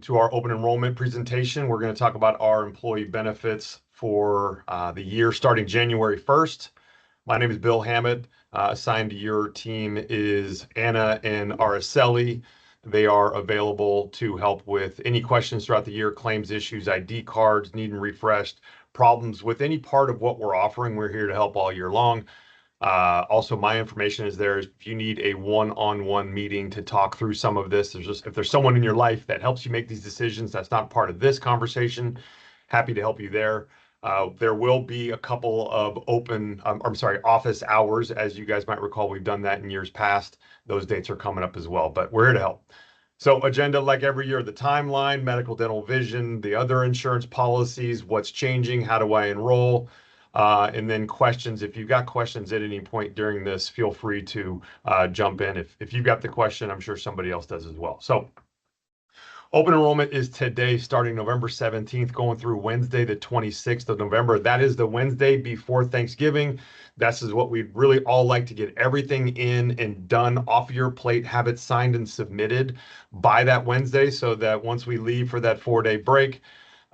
to our open enrollment presentation. We're going to talk about our employee benefits for the year starting January 1st. My name is Bill Hammond. Assigned to your team is Anna and Araceli. They are available to help with any questions throughout the year, claims issues, ID cards, needing refreshed, problems with any part of what we're offering. We're here to help all year long. Also, my information is there if you need a one-on-one meeting to talk through some of this. If there's someone in your life that helps you make these decisions that's not part of this conversation, happy to help you there. There will be a couple of office hours. As you guys might recall, we've done that in years past. Those dates are coming up as well, but we're here to help. So agenda, like every year, the timeline, medical, dental, vision, the other insurance policies, what's changing, how do I enroll? And then questions. If you've got questions at any point during this, feel free to jump in. If you've got the question, I'm sure somebody else does as well. So open enrollment is today, starting November 17th, going through Wednesday, the 26th of November. That is the Wednesday before Thanksgiving. This is what we'd really all like to get everything in and done off your plate, have it signed and submitted by that Wednesday so that once we leave for that 4-day break,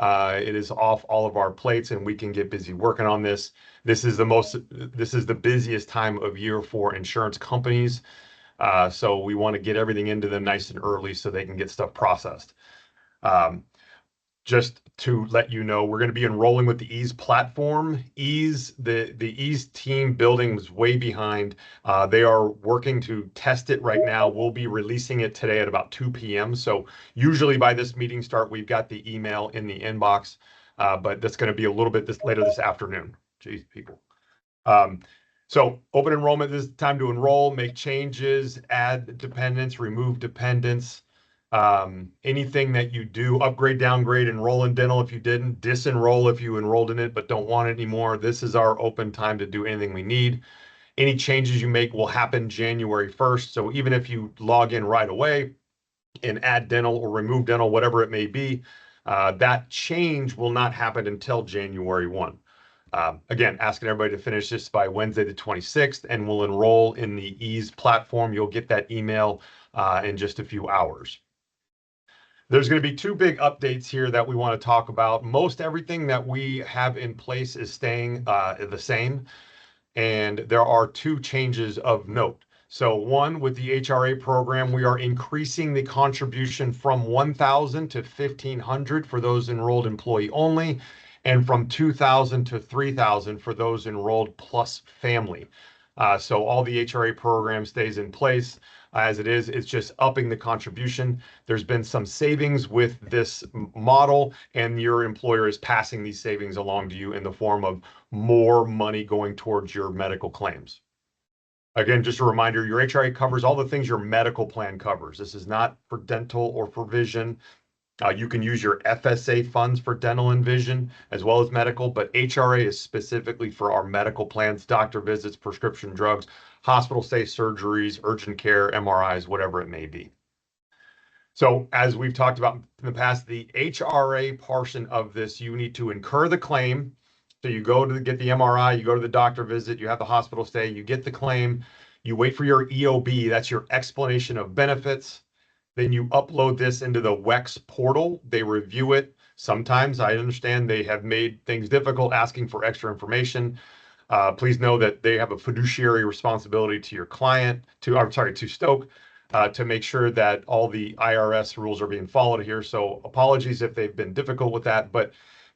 it is off all of our plates and we can get busy working on this. This is the busiest time of year for insurance companies. So we want to get everything into them nice and early so they can get stuff processed. Just to let you know, we're going to be enrolling with the Ease platform. The Ease team building was way behind. They are working to test it right now. We'll be releasing it today at about 2 p.m. So usually by this meeting start, we've got the email in the inbox, but that's going to be a little bit later this afternoon. Geez, people. So open enrollment, this is the time to enroll, make changes, add dependents, remove dependents. Anything that you do, upgrade, downgrade, enroll in dental if you didn't, disenroll if you enrolled in it but don't want it anymore. This is our open time to do anything we need. Any changes you make will happen January 1st. So even if you log in right away and add dental or remove dental, whatever it may be, that change will not happen until January 1. Again, asking everybody to finish this by Wednesday the 26th, and we'll enroll in the Ease platform. You'll get that email in just a few hours. There's going to be two big updates here that we want to talk about. Most everything that we have in place is staying the same, and there are two changes of note. So one, with the HRA program, we are increasing the contribution from $1,000 to $1,500 for those enrolled employee only, and from $2,000 to $3,000 for those enrolled plus family. So all the HRA program stays in place as it is. It's just upping the contribution. There's been some savings with this model, and your employer is passing these savings along to you in the form of more money going towards your medical claims. Again, just a reminder, your HRA covers all the things your medical plan covers. This is not for dental or for vision. You can use your FSA funds for dental and vision as well as medical, but HRA is specifically for our medical plans, doctor visits, prescription drugs, hospital stay, surgeries, urgent care, MRIs, whatever it may be. So as we've talked about in the past, the HRA portion of this, you need to incur the claim. So you go to get the MRI, you go to the doctor visit, you have the hospital stay, you get the claim, you wait for your EOB, that's your explanation of benefits. Then you upload this into the WEX portal. They review it. Sometimes I understand they have made things difficult asking for extra information. Please know that they have a fiduciary responsibility to your client, to Stok, to make sure that all the IRS rules are being followed here. So apologies if they've been difficult with that, but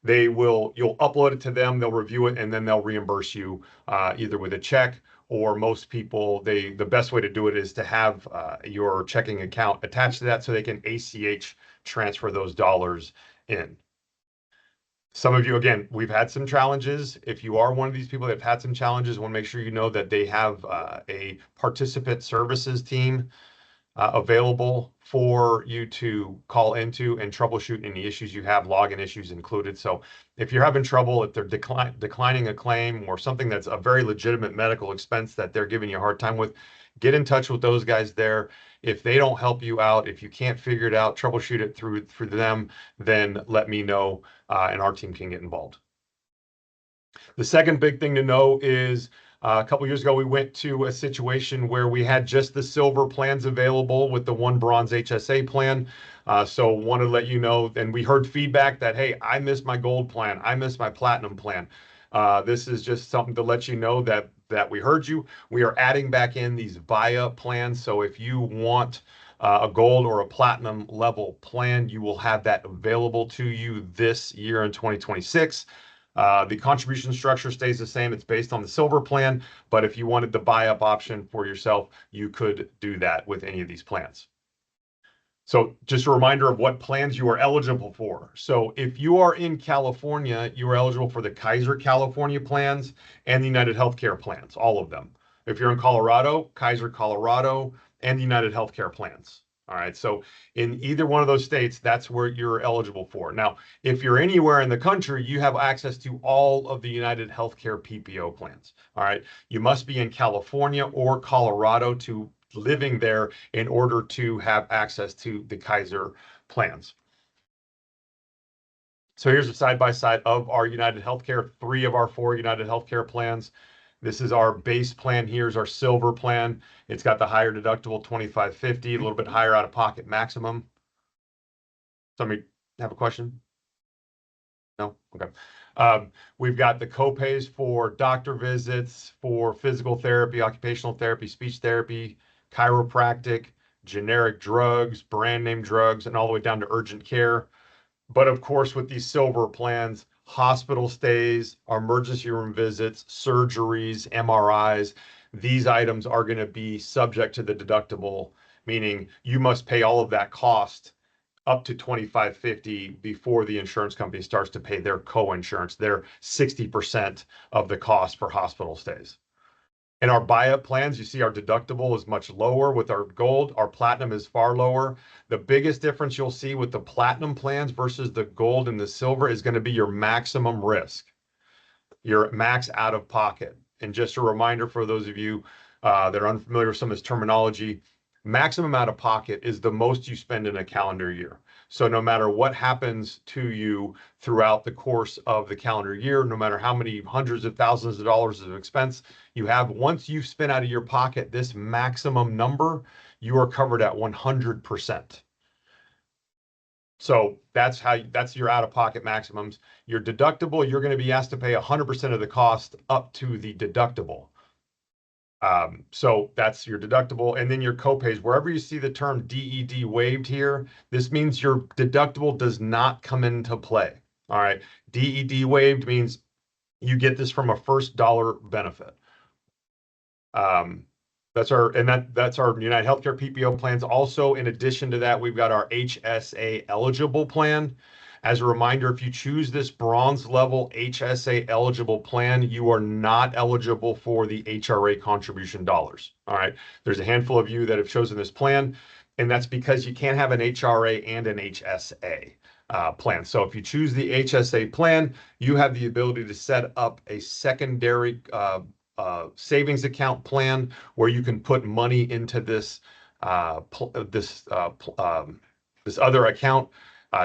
you'll upload it to them, they'll review it, and then they'll reimburse you either with a check, or most people, the best way to do it is to have your checking account attached to that so they can ACH transfer those dollars in. Some of you, again, we've had some challenges. If you are one of these people that have had some challenges, want to make sure you know that they have a participant services team available for you to call into and troubleshoot any issues you have, login issues included. So if you're having trouble, if they're declining a claim or something that's a very legitimate medical expense that they're giving you a hard time with, get in touch with those guys there. If they don't help you out, if you can't figure it out, troubleshoot it through them, then let me know and our team can get involved. The second big thing to know is A couple years ago, we went to a situation where we had just the silver plans available with the one bronze HSA plan. So wanted to let you know, and we heard feedback that, hey, I missed my gold plan. I missed my platinum plan. This is just something to let you know that we heard you. We are adding back in these VIA plans. So if you want a gold or a platinum level plan, you will have that available to you this year in 2026. The contribution structure stays the same. It's based on the silver plan, but if you wanted the buy up option for yourself, you could do that with any of these plans. So just a reminder of what plans you are eligible for. So if you are in California, you are eligible for the Kaiser California plans and the United Healthcare plans, all of them. If you're in Colorado, Kaiser Colorado and the United Healthcare plans. All right. So in either one of those states, that's where you're eligible for. Now, if you're anywhere in the country, you have access to all of the United Healthcare PPO plans. All right. You must be in California or Colorado to living there in order to have access to the Kaiser plans. So here's a side-by-side of our United Healthcare, 3 of our 4 United Healthcare plans. This is our base plan. Here's our silver plan. It's got the higher deductible, $2,550, a little bit higher out-of-pocket maximum. Somebody have a question? No? Okay. We've got the copays for doctor visits, for physical therapy, occupational therapy, speech therapy, chiropractic, generic drugs, brand name drugs, and all the way down to urgent care. But of course, with these silver plans, hospital stays, our emergency room visits, surgeries, MRIs, these items are going to be subject to the deductible, meaning you must pay all of that cost up to $2,550 before the insurance company starts to pay their co-insurance, their 60% of the cost for hospital stays. In our buy-up plans, you see our deductible is much lower with our gold. Our platinum is far lower. The biggest difference you'll see with the platinum plans versus the gold and the silver is going to be your maximum risk, your max out of pocket. And just a reminder for those of you that are unfamiliar with some of this terminology, maximum out of pocket is the most you spend in a calendar year. So no matter what happens to you throughout the course of the calendar year, no matter how many hundreds of thousands of dollars of expense you have, once you've spent out of your pocket this maximum number, you are covered at 100%. So that's your out-of-pocket maximums. Your deductible, you're going to be asked to pay 100% of the cost up to the deductible. So that's your deductible, and then your copays. Wherever you see the term DED waived here, this means your deductible does not come into play. All right, DED waived means you get this from a first dollar benefit. That's our United Healthcare PPO plans. Also, in addition to that, we've got our HSA eligible plan. As a reminder, if you choose this bronze level HSA eligible plan, you are not eligible for the HRA contribution dollars. All right. There's a handful of you that have chosen this plan, and that's because you can't have an HRA and an HSA plan. So if you choose the HSA plan, you have the ability to set up a secondary savings account plan where you can put money into this this other account.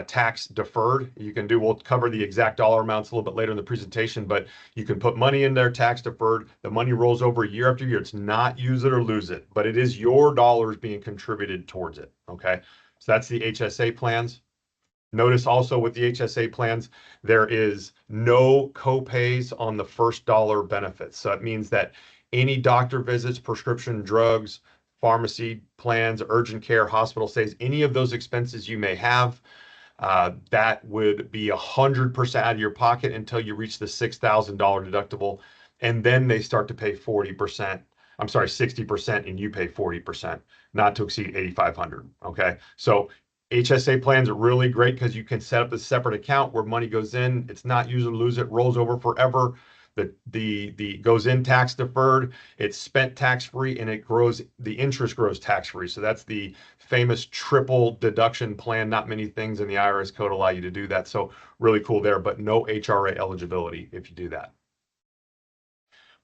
Tax deferred. We'll cover the exact dollar amounts a little bit later in the presentation, but you can put money in there, tax deferred. The money rolls over year after year. It's not use it or lose it, but it is your dollars being contributed towards it. Okay. So that's the HSA plans. Notice also with the HSA plans, there is no copays on the first dollar benefits. So it means that any doctor visits, prescription drugs, pharmacy plans, urgent care, hospital stays, any of those expenses you may have, that would be 100% out of your pocket until you reach the $6,000 deductible. And then they start to pay 40%. I'm sorry, 60%, and you pay 40%, not to exceed 8,500. Okay. So HSA plans are really great because you can set up a separate account where money goes in. It's not use or lose it, rolls over forever. The goes in tax deferred, it's spent tax free, and it grows, the interest grows tax free. So that's the famous triple deduction plan. Not many things in the IRS code allow you to do that. So really cool there, but no HRA eligibility if you do that.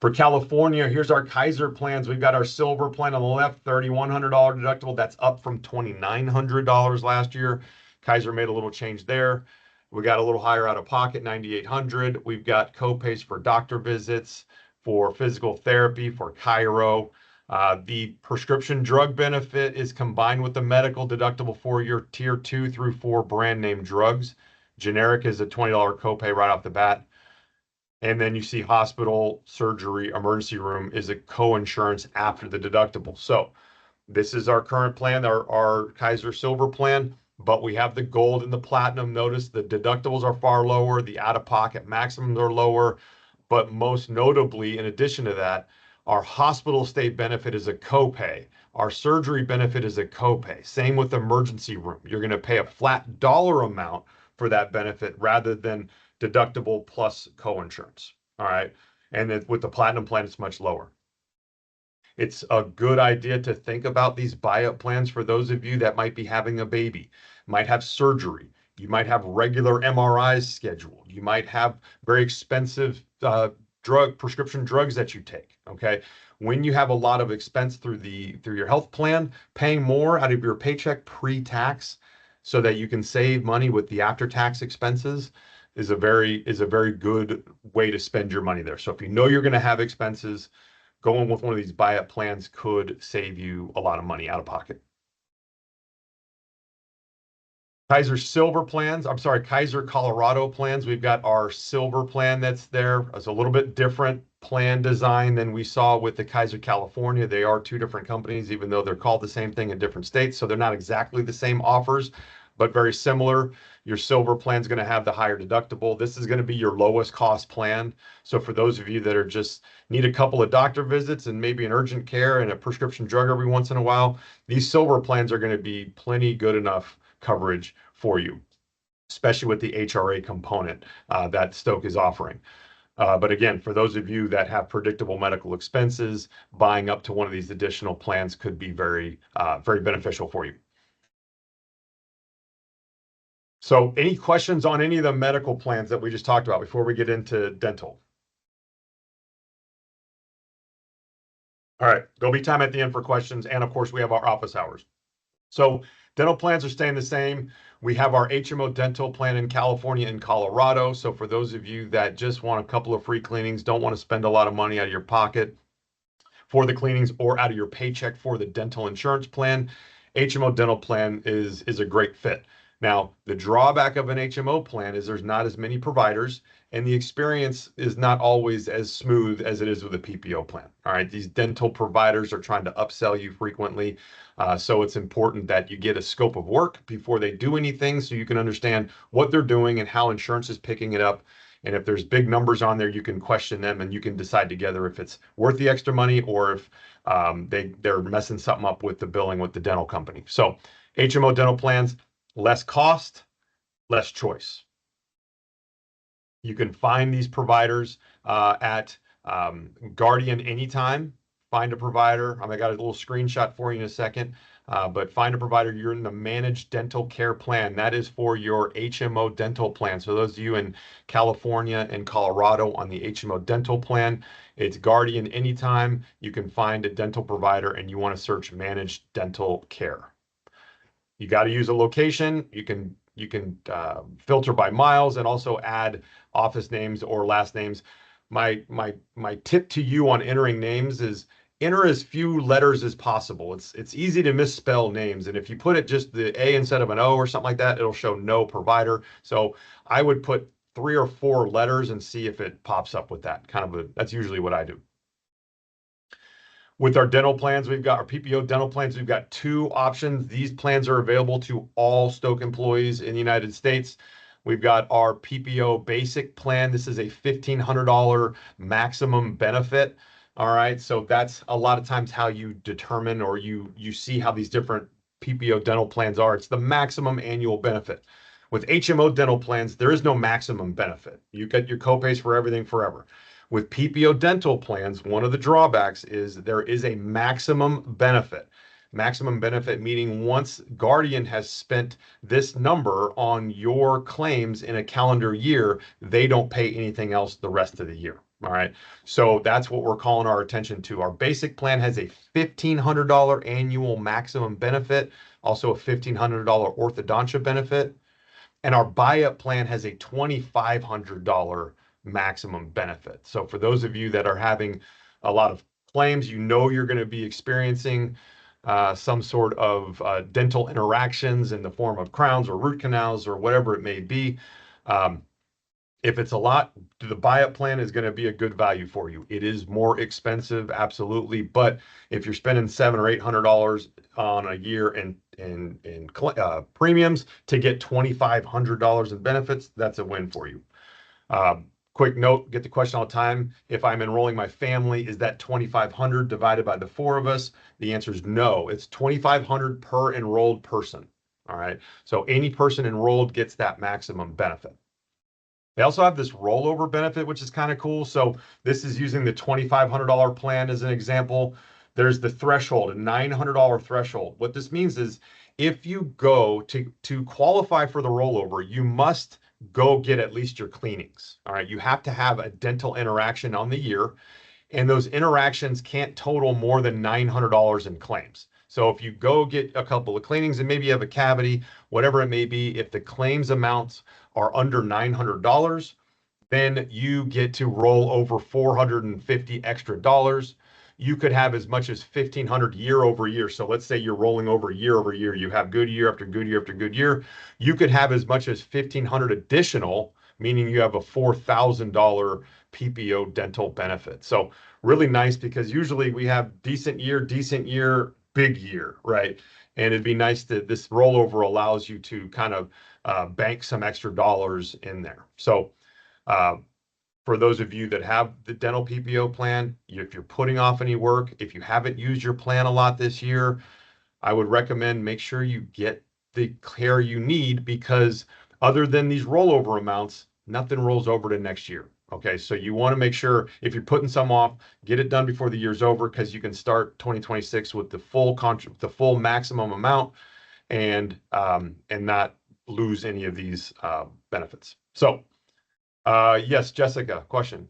For California, here's our Kaiser plans. We've got our silver plan on the left, $3,100 deductible. That's up from $2,900 last year. Kaiser made a little change there. We got a little higher out of pocket, $9,800. We've got copays for doctor visits, for physical therapy, for chiro. The prescription drug benefit is combined with the medical deductible for your tier 2 through 4 brand name drugs. Generic is a $20 copay right off the bat. And then you see hospital, surgery, emergency room is a co-insurance after the deductible. So this is our current plan, our Kaiser Silver plan, but we have the gold and the platinum. Notice the deductibles are far lower, the out-of-pocket maximums are lower, but most notably, in addition to that, our hospital stay benefit is a copay. Our surgery benefit is a copay. Same with emergency room. You're going to pay a flat dollar amount for that benefit rather than deductible plus co-insurance. All right. And then with the platinum plan, it's much lower. It's a good idea to think about these buy-up plans for those of you that might be having a baby, might have surgery. You might have regular MRIs scheduled. You might have very expensive prescription drugs that you take. Okay. When you have a lot of expense through your health plan, paying more out of your paycheck pre-tax so that you can save money with the after-tax expenses is a very good way to spend your money there. So if you know you're going to have expenses, going with one of these buy-up plans could save you a lot of money out of pocket. Kaiser Silver plans, I'm sorry, Kaiser Colorado plans. We've got our Silver plan that's there. It's a little bit different plan design than we saw with the Kaiser California. They are two different companies, even though they're called the same thing in different states. So they're not exactly the same offers, but very similar. Your Silver plan is going to have the higher deductible. This is going to be your lowest cost plan. So for those of you that are just need a couple of doctor visits and maybe an urgent care and a prescription drug every once in a while, these Silver plans are going to be plenty good enough coverage for you, especially with the HRA component that Stok is offering. But again, for those of you that have predictable medical expenses, buying up to one of these additional plans could be very beneficial for you. So any questions on any of the medical plans that we just talked about before we get into dental? All right, there'll be time at the end for questions. And of course, we have our office hours. So dental plans are staying the same. We have our HMO dental plan in California and Colorado. So for those of you that just want a couple of free cleanings, don't want to spend a lot of money out of your pocket for the cleanings or out of your paycheck for the dental insurance plan, HMO dental plan is a great fit. Now, the drawback of an HMO plan is there's not as many providers and the experience is not always as smooth as it is with a PPO plan. All right, these dental providers are trying to upsell you frequently. So it's important that you get a scope of work before they do anything so you can understand what they're doing and how insurance is picking it up. And if there's big numbers on there, you can question them and you can decide together if it's worth the extra money or if they're messing something up with the billing with the dental company. So HMO dental plans, less cost, less choice. You can find these providers at Guardian anytime. Find a provider. I got a little screenshot for you in a second, but find a provider. You're in the managed dental care plan. That is for your HMO dental plan. So those of you in California and Colorado on the HMO dental plan, it's Guardian anytime. You can find a dental provider and you want to search managed dental care. You got to use a location. You can filter by miles and also add office names or last names. My tip to you on entering names is enter as few letters as possible. It's easy to misspell names, and if you put it just the A instead of an O or something like that, it'll show no provider. So I would put 3 or 4 letters and see if it pops up with that. That's usually what I do. With our dental plans, we've got our PPO dental plans. We've got 2 options. These plans are available to all Stok employees in the United States. We've got our PPO basic plan. This is a $1,500 maximum benefit. All right, so that's a lot of times how you determine or you see how these different PPO dental plans are. It's the maximum annual benefit. With HMO dental plans, there is no maximum benefit. You get your copays for everything forever. With PPO dental plans, one of the drawbacks is there is a maximum benefit. Maximum benefit meaning once Guardian has spent this number on your claims in a calendar year, they don't pay anything else the rest of the year. All right. So that's what we're calling our attention to. Our basic plan has a $1,500 annual maximum benefit, also a $1,500 orthodontia benefit. And our buy-up plan has a $2,500 maximum benefit. So for those of you that are having a lot of claims, you're going to be experiencing some sort of dental interactions in the form of crowns or root canals or whatever it may be. If it's a lot, the buy-up plan is going to be a good value for you. It is more expensive, absolutely, but if you're spending $700 or $800 on a year in premiums to get $2,500 in benefits, that's a win for you. Quick note, get the question all the time. If I'm enrolling my family, is that 2,500 divided by the 4 of us? The answer is no. It's 2,500 per enrolled person. All right. So any person enrolled gets that maximum benefit. They also have this rollover benefit, which is kind of cool. So this is using the $2,500 plan as an example. There's the threshold, a $900 threshold. What this means is if you go to qualify for the rollover, you must go get at least your cleanings. All right. You have to have a dental interaction on the year, and those interactions can't total more than $900 in claims. So if you go get a couple of cleanings and maybe you have a cavity, whatever it may be, if the claims amounts are under $900, then you get to roll over $450 extra dollars. You could have as much as $1,500 year over year. So let's say you're rolling over year over year. You have good year after good year after good year. You could have as much as $1,500 additional, meaning you have a $4,000 PPO dental benefit. So really nice, because usually we have decent year, big year, right? And it'd be nice that this rollover allows you to kind of bank some extra dollars in there. So for those of you that have the dental PPO plan, if you're putting off any work, if you haven't used your plan a lot this year, I would recommend make sure you get the care you need, because other than these rollover amounts, nothing rolls over to next year. Okay, so you want to make sure if you're putting some off, get it done before the year's over, because you can start 2026 with the full maximum amount, and not lose any of these benefits. So yes, Jessica, question.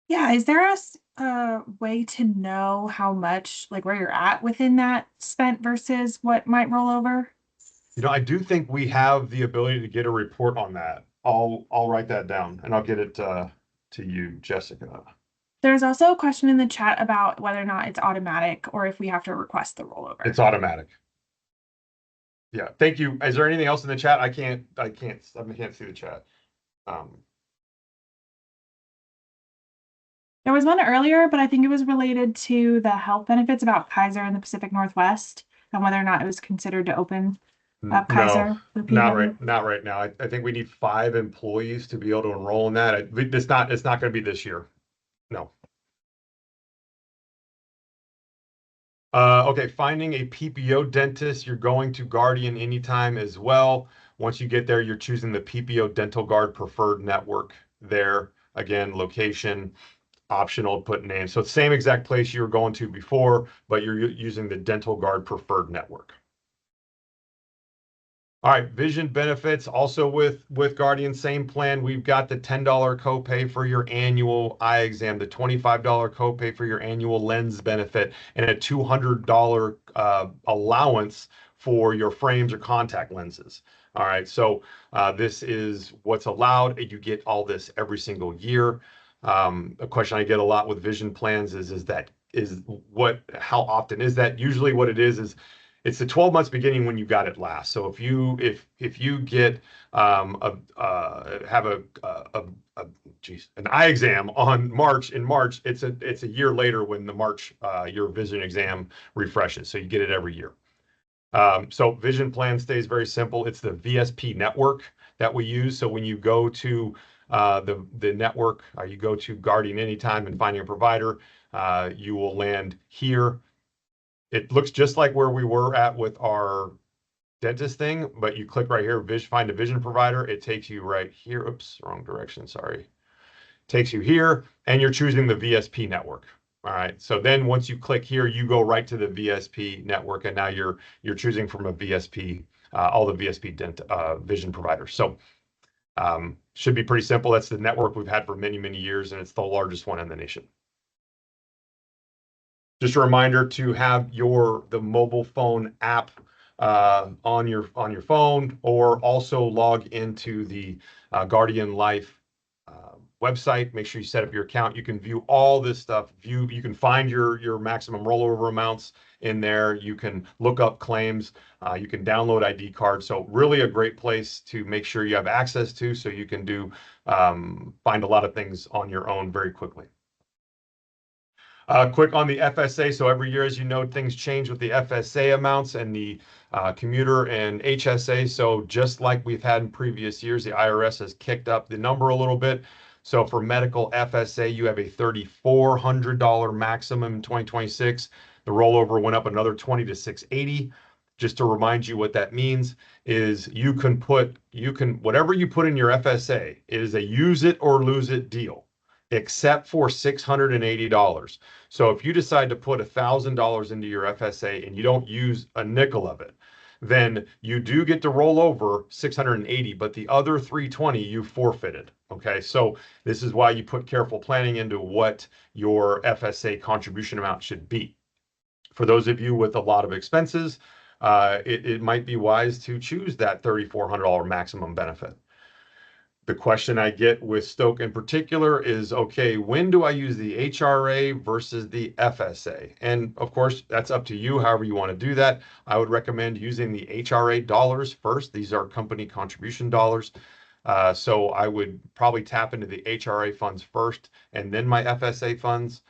Yeah, is there a way to know how much, like where you're at within that spent versus what might roll over? I do think we have the ability to get a report on that. I'll write that down and I'll get it to you, Jessica. There's also a question in the chat about whether or not it's automatic or if we have to request the rollover. It's automatic. Yeah, thank you. Is there anything else in the chat? I can't see the chat. There was one earlier, but I think it was related to the health benefits about Kaiser in the Pacific Northwest and whether or not it was considered to open up Kaiser. No, not right now. I think we need 5 employees to be able to enroll in that. It's not going to be this year. No. Okay, finding a PPO dentist. You're going to Guardian anytime as well. Once you get there, you're choosing the PPO Dental Guard Preferred Network there. Again, location, optional, put name. So same exact place you were going to before, but you're using the Dental Guard Preferred Network. All right, vision benefits also with Guardian, same plan. We've got the $10 copay for your annual eye exam, the $25 copay for your annual lens benefit, and a $200 allowance for your frames or contact lenses. All right, so this is what's allowed. You get all this every single year. A question I get a lot with vision plans how often is that? Usually what it is it's the 12 months beginning when you got it last. So if you get have an eye exam in March, it's a year later when the March your vision exam refreshes. So you get it every year. So vision plan stays very simple. It's the VSP network that we use. So when you go to the network, you go to Guardian anytime and finding a provider, you will land here. It looks just like where we were at with our dentist thing, but you click right here, find a vision provider. It takes you right here. Oops, wrong direction. Sorry. Takes you here, and you're choosing the VSP network. All right. So then once you click here, you go right to the VSP network, and now you're choosing from a VSP, all the VSP vision providers. So should be pretty simple. That's the network we've had for many, many years, and it's the largest one in the nation. Just a reminder to have the mobile phone app on your phone, or also log into the Guardian Life website. Make sure you set up your account. You can view all this stuff. You can find your maximum rollover amounts in there. You can look up claims. You can download ID cards. So really a great place to make sure you have access to, so you can find a lot of things on your own very quickly. Quick on the FSA. So every year, as you know, things change with the FSA amounts and the commuter and HSA. So just like we've had in previous years, the IRS has kicked up the number a little bit. So for medical FSA, you have a $3,400 maximum in 2026. The rollover went up another 20 to 680. Just to remind you what that means is whatever you put in your FSA, it is a use it or lose it deal, except for $680. So if you decide to put $1,000 into your FSA and you don't use a nickel of it, then you do get to roll over 680, but the other 320 you forfeited. Okay, so this is why you put careful planning into what your FSA contribution amount should be. For those of you with a lot of expenses, it might be wise to choose that $3,400 maximum benefit. The question I get with Stok in particular is, okay, when do I use the HRA versus the FSA? And of course, that's up to you, however you want to do that. I would recommend using the HRA dollars first. These are company contribution dollars. So I would probably tap into the HRA funds first and then my FSA funds.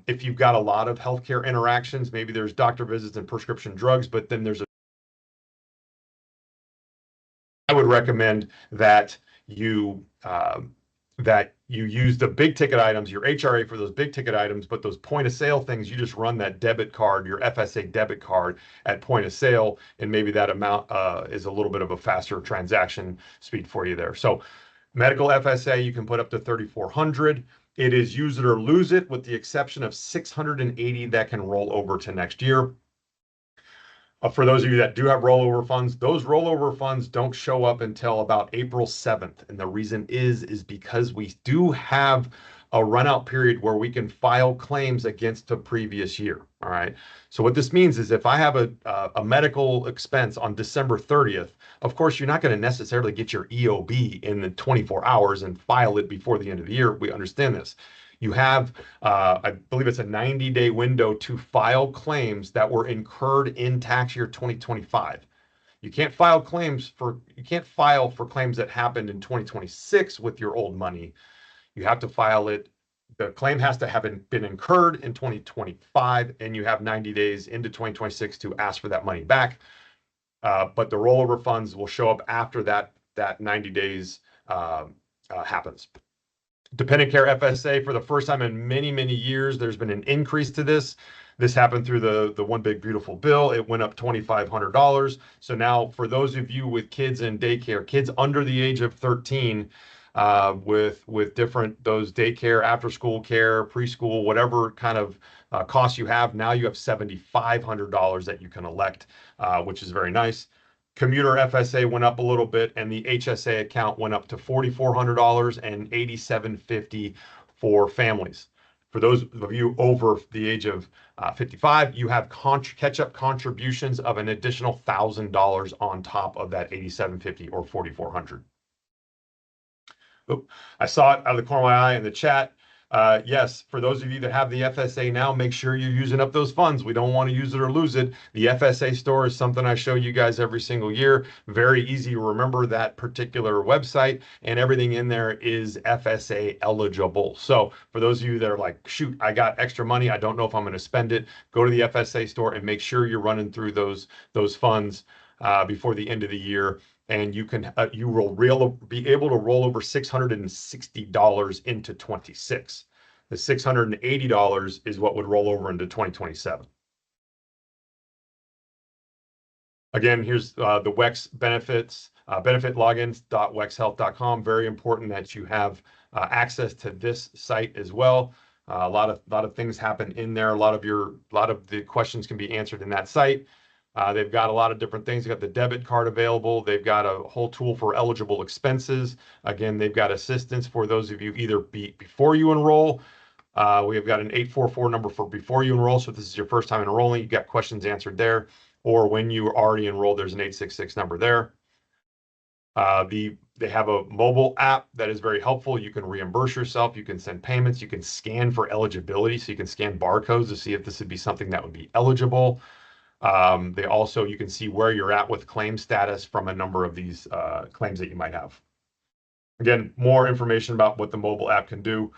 If you've got a lot of healthcare interactions, maybe there's doctor visits and prescription drugs, but then I would recommend you that you use the big ticket items, your HRA for those big ticket items, but those point of sale things, you just run that debit card, your FSA debit card at point of sale, and maybe that amount is a little bit of a faster transaction speed for you there. So medical FSA, you can put up to 3,400. It is use it or lose it, with the exception of 680 that can roll over to next year. For those of you that do have rollover funds, those rollover funds don't show up until about April 7th. And the reason is because we do have a run out period where we can file claims against the previous year. All right. So what this means is if I have a medical expense on December 30th, of course, you're not going to necessarily get your EOB in the 24 hours and file it before the end of the year. We understand this. You have, I believe it's a 90-day window to file claims that were incurred in tax year 2025. You can't file for claims that happened in 2026 with your old money. You have to file it. The claim has to have been incurred in 2025, and you have 90 days into 2026 to ask for that money back. But the rollover funds will show up after that 90 days happens. Dependent care FSA, for the first time in many, many years, there's been an increase to this. This happened through the One Big Beautiful Bill. It went up $2,500. So now for those of you with kids in daycare, kids under the age of 13, with different those daycare, after school care, preschool, whatever kind of costs you have, now you have $7,500 that you can elect, which is very nice. Commuter FSA went up a little bit, and the HSA account went up to $4,400 and $8,750 for families. For those of you over the age of 55, you have catch-up contributions of an additional $1,000 on top of that $8,750 or $4,400. I saw it out of the corner of my eye in the chat. Yes, for those of you that have the FSA now, make sure you're using up those funds. We don't want to use it or lose it. The FSA store is something I show you guys every single year. Very easy to remember that particular website, and everything in there is FSA eligible. So for those of you that are like, shoot, I got extra money, I don't know if I'm going to spend it, go to the FSA store and make sure you're running through those funds before the end of the year. And you will be able to roll over $660 into 26. The $680 is what would roll over into 2027. Again, here's the WEX benefits, benefit logins.wexhealth.com. Very important that you have access to this site as well. A lot of things happen in there. A lot of the questions can be answered in that site. They've got a lot of different things. They've got the debit card available. They've got a whole tool for eligible expenses. Again, they've got assistance for those of you either before you enroll. We have got an 844 number for before you enroll. So if this is your first time enrolling, you've got questions answered there. Or when you are already enrolled, there's an 866 number there. They have a mobile app that is very helpful. You can reimburse yourself. You can send payments. You can scan for eligibility. So you can scan barcodes to see if this would be something that would be eligible. They also, you can see where you're at with claim status from a number of these claims that you might have. Again, more information about what the mobile app can do.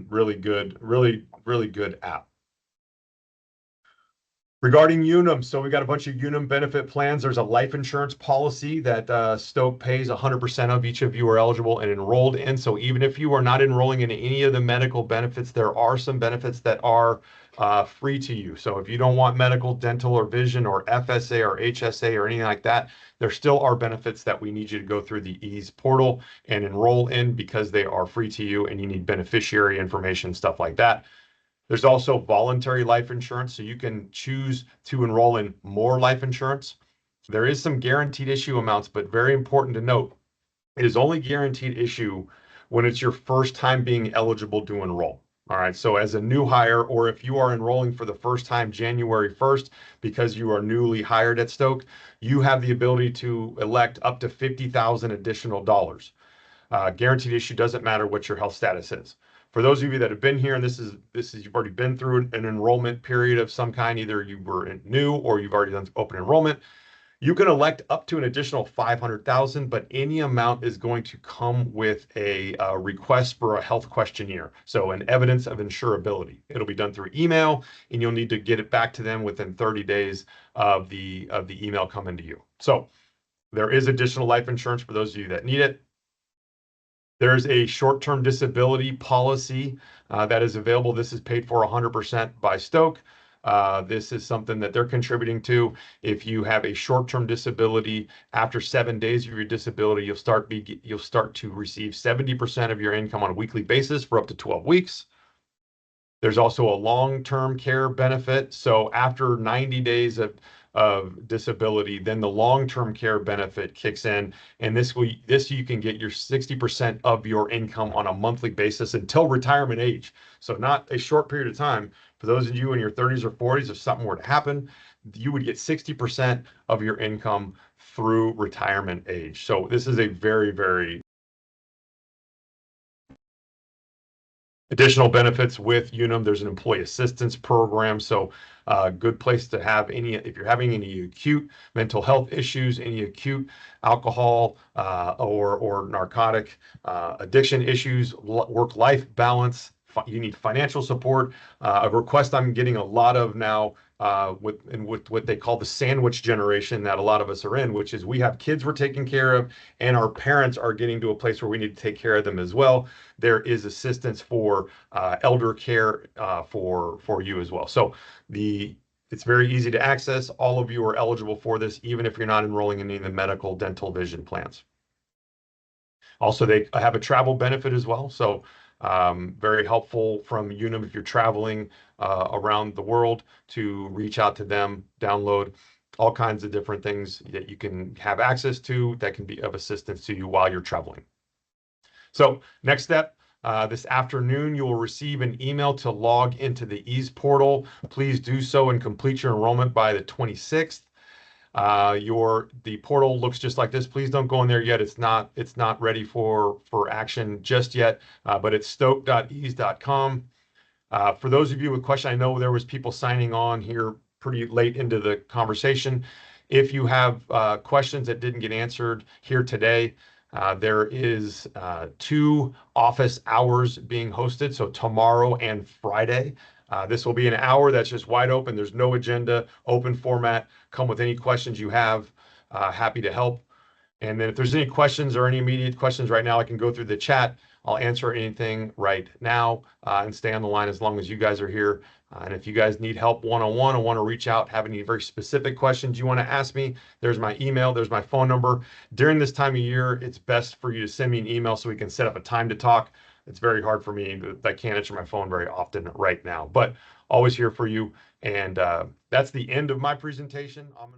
Really good, really good app. Regarding Unum, so we got a bunch of Unum benefit plans. There's a life insurance policy that Stok pays 100% of. Each of you are eligible and enrolled in. So even if you are not enrolling in any of the medical benefits, there are some benefits that are free to you. So if you don't want medical, dental, or vision, or FSA or HSA or anything like that, there still are benefits that we need you to go through the EASE portal and enroll in because they are free to you and you need beneficiary information, stuff like that. There's also voluntary life insurance, so you can choose to enroll in more life insurance. There is some guaranteed issue amounts, but very important to note, it is only guaranteed issue when it's your first time being eligible to enroll. All right, so as a new hire, or if you are enrolling for the first time January 1st because you are newly hired at Stok, you have the ability to elect up to $50,000 additional dollars. Guaranteed issue doesn't matter what your health status is. For those of you that have been here, and this is you've already been through an enrollment period of some kind, either you were new or you've already done open enrollment, you can elect up to an additional 500,000, but any amount is going to come with a request for a health questionnaire. So an evidence of insurability. It'll be done through email, and you'll need to get it back to them within 30 days of the email coming to you. So there is additional life insurance for those of you that need it. There's a short-term disability policy that is available. This is paid for 100% by Stok. This is something that they're contributing to. If you have a short-term disability, after 7 days of your disability, you'll start to receive 70% of your income on a weekly basis for up to 12 weeks. There's also a long-term care benefit. So after 90 days of disability, then the long-term care benefit kicks in, and this you can get your 60% of your income on a monthly basis until retirement age. So not a short period of time. For those of you in your 30s or 40s, if something were to happen, you would get 60% of your income through retirement age. So this is a very, very additional benefits with Unum. There's an employee assistance program. So good place to have if you're having any acute mental health issues, any acute alcohol or narcotic addiction issues, work-life balance, you need financial support. A request I'm getting a lot of now with what they call the sandwich generation that a lot of us are in, which is we have kids we're taking care of and our parents are getting to a place where we need to take care of them as well. There is assistance for elder care for you as well. So it's very easy to access. All of you are eligible for this, even if you're not enrolling in any of the medical, dental, vision plans. Also, they have a travel benefit as well. So very helpful from Unum if you're traveling around the world to reach out to them, download all kinds of different things that you can have access to that can be of assistance to you while you're traveling. So next step, this afternoon, you will receive an email to log into the EASE portal. Please do so and complete your enrollment by the 26th. The portal looks just like this. Please don't go in there yet. It's not ready for action just yet, but it's stok.ease.com. For those of you with questions, I know there was people signing on here pretty late into the conversation. If you have questions that didn't get answered here today, there is 2 office hours being hosted, so tomorrow and Friday. This will be an hour that's just wide open. There's no agenda, open format. Come with any questions you have. Happy to help. And then if there's any questions or any immediate questions right now, I can go through the chat. I'll answer anything right now and stay on the line as long as you guys are here. And if you guys need help one-on-one or want to reach out, have any very specific questions you want to ask me, there's my email, there's my phone number. During this time of year, it's best for you to send me an email so we can set up a time to talk. It's very hard for me. I can't answer my phone very often right now, but always here for you. And that's the end of my presentation.